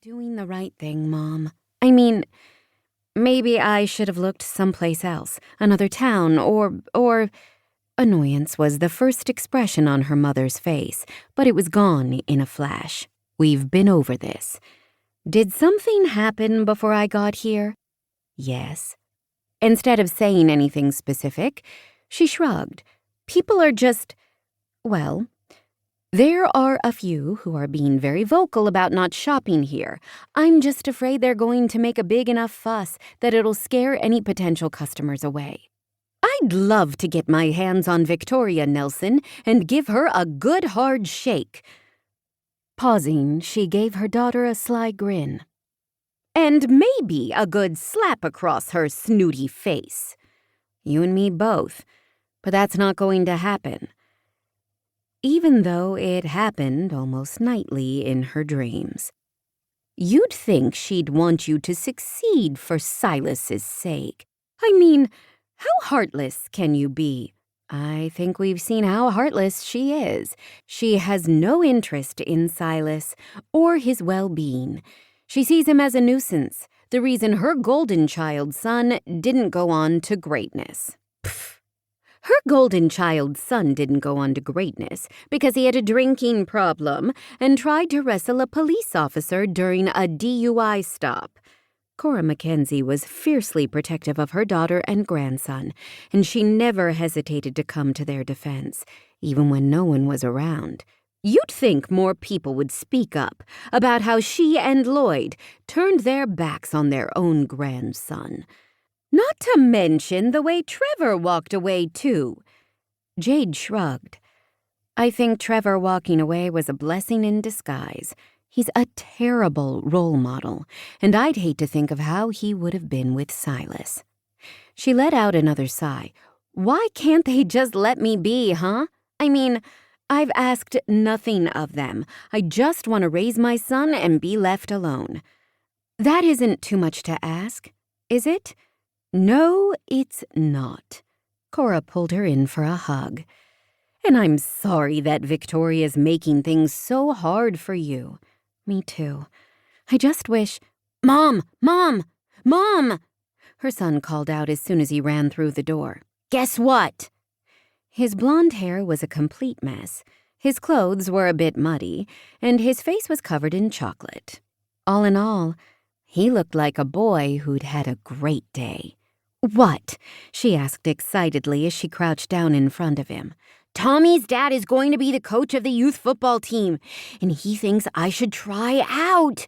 Doing the right thing, Mom. I mean, maybe I should have looked someplace else, another town, or... Annoyance was the first expression on her mother's face, but it was gone in a flash. We've been over this. Did something happen before I got here? Yes. Instead of saying anything specific, she shrugged. People are just... well... There are a few who are being very vocal about not shopping here. I'm just afraid they're going to make a big enough fuss that it'll scare any potential customers away. I'd love to get my hands on Victoria Nelson and give her a good hard shake. Pausing, she gave her daughter a sly grin. And maybe a good slap across her snooty face. You and me both, but that's not going to happen. Even though it happened almost nightly in her dreams. You'd think she'd want you to succeed for Silas's sake. I mean, how heartless can you be? I think we've seen how heartless she is. She has no interest in Silas or his well-being. She sees him as a nuisance, the reason her golden child son didn't go on to greatness. Pfft. Her golden child son didn't go on to greatness because he had a drinking problem and tried to wrestle a police officer during a DUI stop. Cora Mackenzie was fiercely protective of her daughter and grandson, and she never hesitated to come to their defense, even when no one was around. You'd think more people would speak up about how she and Lloyd turned their backs on their own grandson. Not to mention the way Trevor walked away, too. Jade shrugged. I think Trevor walking away was a blessing in disguise. He's a terrible role model, and I'd hate to think of how he would have been with Silas. She let out another sigh. Why can't they just let me be, huh? I mean, I've asked nothing of them. I just want to raise my son and be left alone. That isn't too much to ask, is it? No, it's not. Cora pulled her in for a hug. And I'm sorry that Victoria's making things so hard for you. Me too. I just wish... Mom! Mom! Mom! Her son called out as soon as he ran through the door. Guess what? His blonde hair was a complete mess. His clothes were a bit muddy, and his face was covered in chocolate. All in all, he looked like a boy who'd had a great day. What? She asked excitedly as she crouched down in front of him. Tommy's dad is going to be the coach of the youth football team, and he thinks I should try out.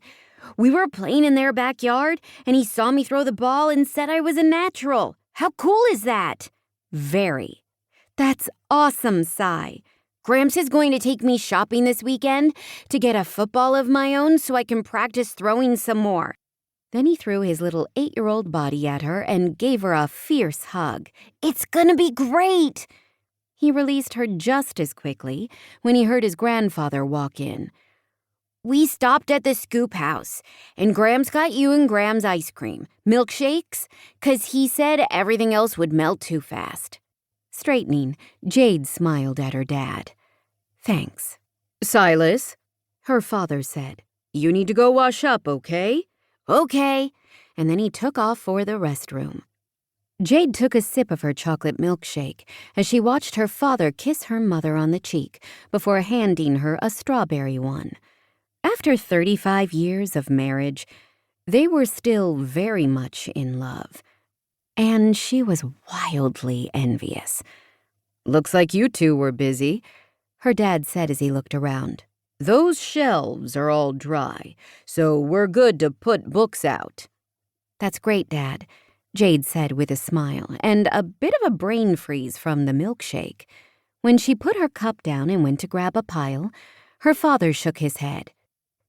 We were playing in their backyard, and he saw me throw the ball and said I was a natural. How cool is that? Very. That's awesome, Cy. Gramps is going to take me shopping this weekend to get a football of my own so I can practice throwing some more. Then he threw his little 8-year-old body at her and gave her a fierce hug. It's gonna be great! He released her just as quickly when he heard his grandfather walk in. We stopped at the Scoop House, and Gramps got you and Graham's ice cream. Milkshakes? 'Cause he said everything else would melt too fast. Straightening, Jade smiled at her dad. Thanks. Silas, her father said, you need to go wash up, okay? Okay, and then he took off for the restroom. Jade took a sip of her chocolate milkshake as she watched her father kiss her mother on the cheek before handing her a strawberry one. After 35 years of marriage, they were still very much in love, and she was wildly envious. Looks like you two were busy, her dad said as he looked around. Those shelves are all dry, so we're good to put books out. That's great, Dad, Jade said with a smile and a bit of a brain freeze from the milkshake. When she put her cup down and went to grab a pile, her father shook his head.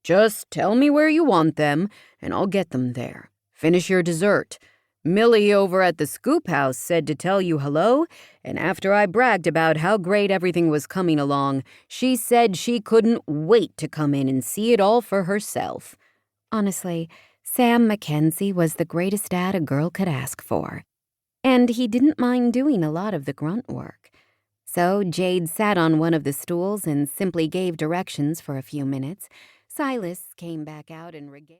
Just tell me where you want them, and I'll get them there. Finish your dessert. Millie over at the Scoop House said to tell you hello, and after I bragged about how great everything was coming along, she said she couldn't wait to come in and see it all for herself. Honestly, Sam Mackenzie was the greatest dad a girl could ask for, and he didn't mind doing a lot of the grunt work. So Jade sat on one of the stools and simply gave directions for a few minutes, Silas came back out and regained